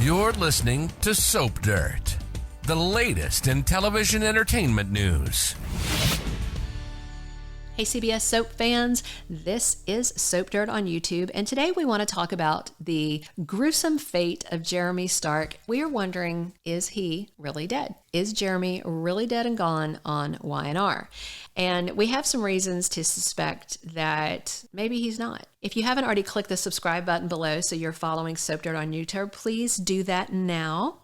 You're listening to Soap Dirt, the latest in television entertainment news. Hey CBS Soap fans, this is Soap Dirt on YouTube, and today we want to talk about the gruesome fate of Jeremy Stark. We are wondering, is he really dead? Is Jeremy really dead and gone on Y&R? And we have some reasons to suspect that maybe he's not. If you haven't already clicked the subscribe button below so you're following Soap Dirt on YouTube, please do that now.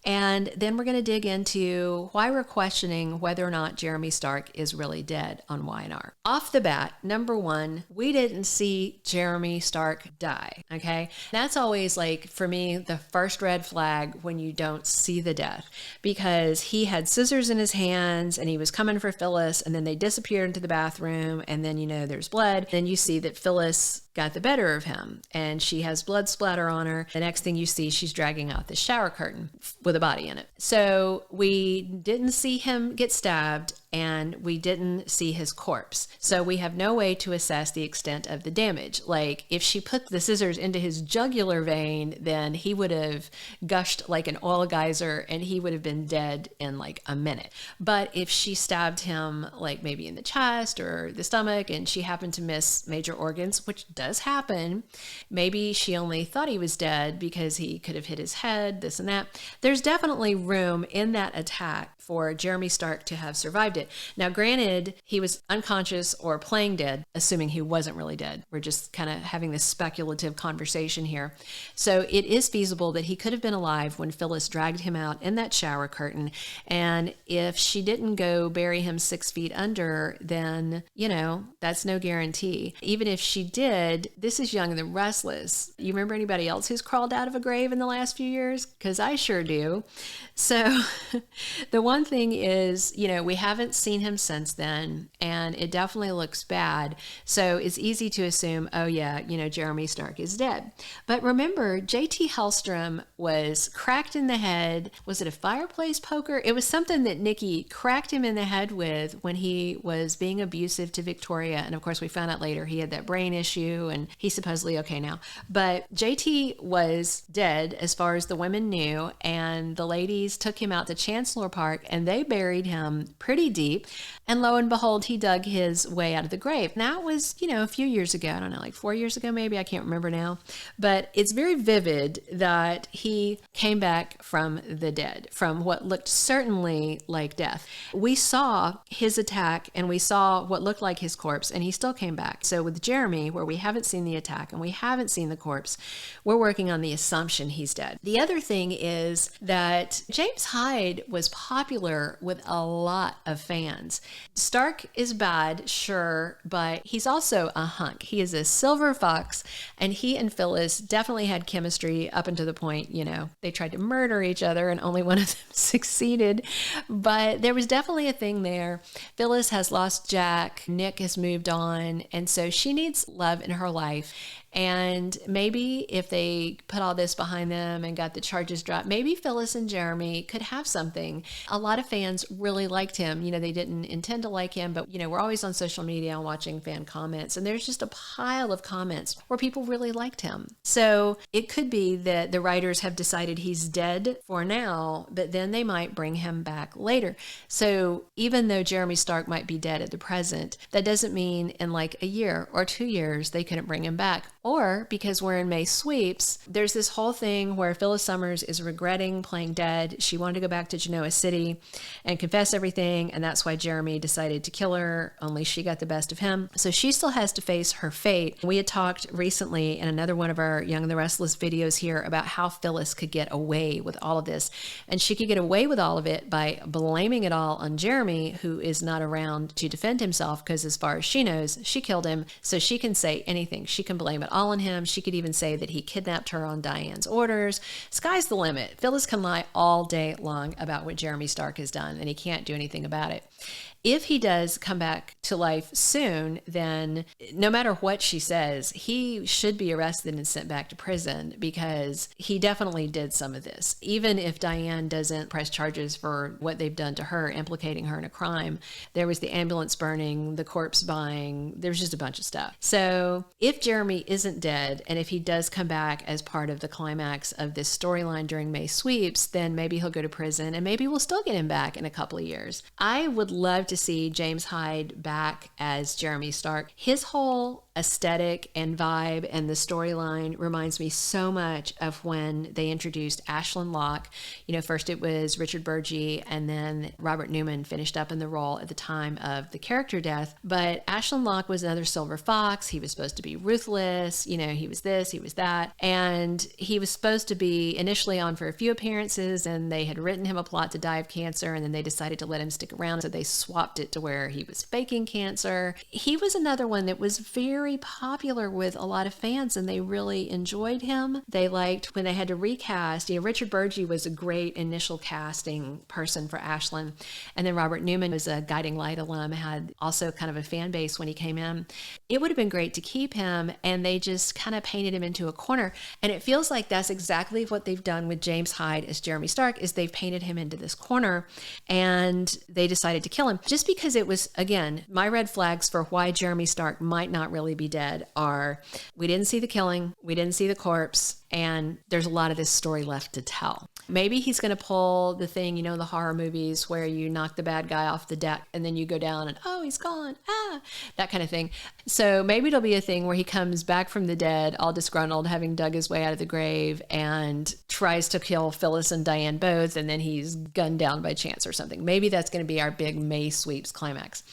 And then we're going to dig into why we're questioning whether or not Jeremy Stark is really dead on Y&R. Off the bat, number one, we didn't see Jeremy Stark die, okay? That's always, like, for me, the first red flag when you don't see the death, because he had scissors in his hands and he was coming for Phyllis, and then they disappeared into the bathroom, and then, you know, there's blood. Then you see that Phyllis got the better of him and she has blood splatter on her. The next thing you see, she's dragging out the shower curtain with a body in it. So we didn't see him get stabbed and we didn't see his corpse. So we have no way to assess the extent of the damage. Like, if she put the scissors into his jugular vein, then he would have gushed like an oil geyser and he would have been dead in like a minute. But if she stabbed him like maybe in the chest or the stomach and she happened to miss major organs, which does happen, maybe she only thought he was dead because he could have hit his head, this and that. There's definitely room in that attack for Jeremy Stark to have survived it. Now, granted, he was unconscious or playing dead, assuming he wasn't really dead. We're just kind of having this speculative conversation here. So it is feasible that he could have been alive when Phyllis dragged him out in that shower curtain. And if she didn't go bury him 6 feet under, then, you know, that's no guarantee. Even if she did, this is Young and the Restless. You remember anybody else who's crawled out of a grave in the last few years? Because I sure do. So the one thing is, you know, we haven't seen him since then, and it definitely looks bad. So it's easy to assume, oh yeah, you know, Jeremy Stark is dead. But remember, JT Hellstrom was cracked in the head. Was it a fireplace poker? It was something that Nikki cracked him in the head with when he was being abusive to Victoria. And of course, we found out later he had that brain issue and he's supposedly okay now. But JT was dead as far as the women knew, and the ladies took him out to Chancellor Park and they buried him pretty deep. And lo and behold, he dug his way out of the grave. And that was, you know, a few years ago. I don't know, like 4 years ago, maybe. I can't remember now. But it's very vivid that he came back from the dead, from what looked certainly like death. We saw his attack and we saw what looked like his corpse, and he still came back. So with Jeremy, where we haven't seen the attack and we haven't seen the corpse, we're working on the assumption he's dead. The other thing is that James Hyde was popular with a lot of fans. Stark is bad, sure, but he's also a hunk. He is a silver fox, and he and Phyllis definitely had chemistry up until the point, you know, they tried to murder each other and only one of them succeeded. But there was definitely a thing there. Phyllis has lost Jack, Nick has moved on, and so she needs love in her life. And maybe if they put all this behind them and got the charges dropped, maybe Phyllis and Jeremy could have something. A lot of fans really liked him. You know, they didn't intend to like him, but, you know, we're always on social media and watching fan comments, and there's just a pile of comments where people really liked him. So it could be that the writers have decided he's dead for now, but then they might bring him back later. So even though Jeremy Stark might be dead at the present, that doesn't mean in like a year or 2 years they couldn't bring him back. Or because we're in May sweeps, there's this whole thing where Phyllis Summers is regretting playing dead. She wanted to go back to Genoa City and confess everything, and that's why Jeremy decided to kill her, only she got the best of him. So she still has to face her fate. We had talked recently in another one of our Young and the Restless videos here about how Phyllis could get away with all of this. And she could get away with all of it by blaming it all on Jeremy, who is not around to defend himself, because as far as she knows, she killed him. So she can say anything. She can blame it all on him. She could even say that he kidnapped her on Diane's orders. Sky's the limit. Phyllis can lie all day long about what Jeremy Stark has done, and he can't do anything about it. If he does come back to life soon, then no matter what she says, he should be arrested and sent back to prison, because he definitely did some of this. Even if Diane doesn't press charges for what they've done to her, implicating her in a crime, there was the ambulance burning, the corpse buying, there's just a bunch of stuff. So if Jeremy is isn't dead, and if he does come back as part of the climax of this storyline during May sweeps, then maybe he'll go to prison and maybe we'll still get him back in a couple of years. I would love to see James Hyde back as Jeremy Stark. His whole aesthetic and vibe and the storyline reminds me so much of when they introduced Ashlyn Locke. First it was Richard Burgi, and then Robert Newman finished up in the role at the time of the character death. But Ashlyn Locke was another silver fox. He was supposed to be ruthless. He was this, he was that. And he was supposed to be initially on for a few appearances, and they had written him a plot to die of cancer, and then they decided to let him stick around. So they swapped it to where he was faking cancer. He was another one that was very popular with a lot of fans, and they really enjoyed him. They liked when they had to recast. Richard Burgi was a great initial casting person for Ashlyn, and then Robert Newman was a Guiding Light alum, had also kind of a fan base when he came in. It would have been great to keep him, and they just kind of painted him into a corner. And it feels like that's exactly what they've done with James Hyde as Jeremy Stark, is they've painted him into this corner, and they decided to kill him. Just because it was, again, my red flags for why Jeremy Stark might not really be dead are, we didn't see the killing, we didn't see the corpse, and there's a lot of this story left to tell. Maybe he's going to pull the thing, the horror movies where you knock the bad guy off the deck and then you go down and, oh, he's gone, that kind of thing. So maybe it'll be a thing where he comes back from the dead, all disgruntled, having dug his way out of the grave, and tries to kill Phyllis and Diane both, and then he's gunned down by chance or something. Maybe that's going to be our big May sweeps climax.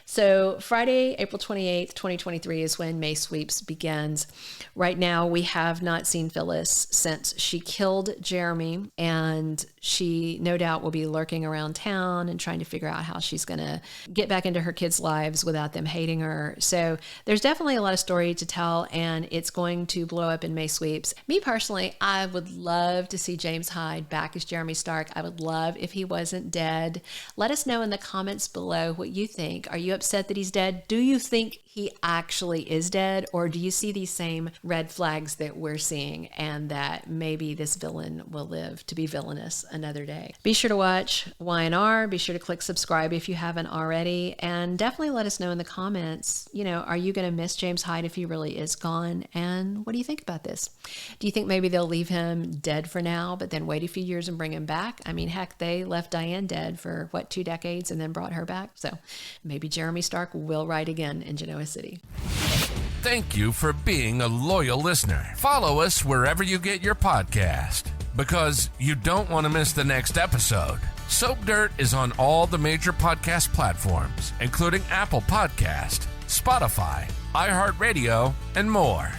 So Friday, April 28th, 2023 is when May sweeps begins. Right now, we have not seen Phyllis since she killed Jeremy, and she no doubt will be lurking around town and trying to figure out how she's going to get back into her kids' lives without them hating her. So there's definitely a lot of story to tell, and it's going to blow up in May sweeps. Me personally, I would love to see James Hyde back as Jeremy Stark. I would love if he wasn't dead. Let us know in the comments below what you think. Are you upset that he's dead? Do you think he actually is dead, or do you see these same red flags that we're seeing, and that maybe this villain will live to be villainous another day? Be sure to watch Y&R. Be sure to click subscribe if you haven't already, and definitely let us know in the comments, are you going to miss James Hyde if he really is gone? And what do you think about this? Do you think maybe they'll leave him dead for now, but then wait a few years and bring him back? I mean, heck, they left Diane dead for 2 decades and then brought her back. So maybe Jeremy Stark will ride again in Genoa City. Thank you for being a loyal listener. Follow us wherever you get your podcast, because you don't want to miss the next episode. Soap Dirt is on all the major podcast platforms, including Apple Podcast, Spotify, iHeartRadio, and more.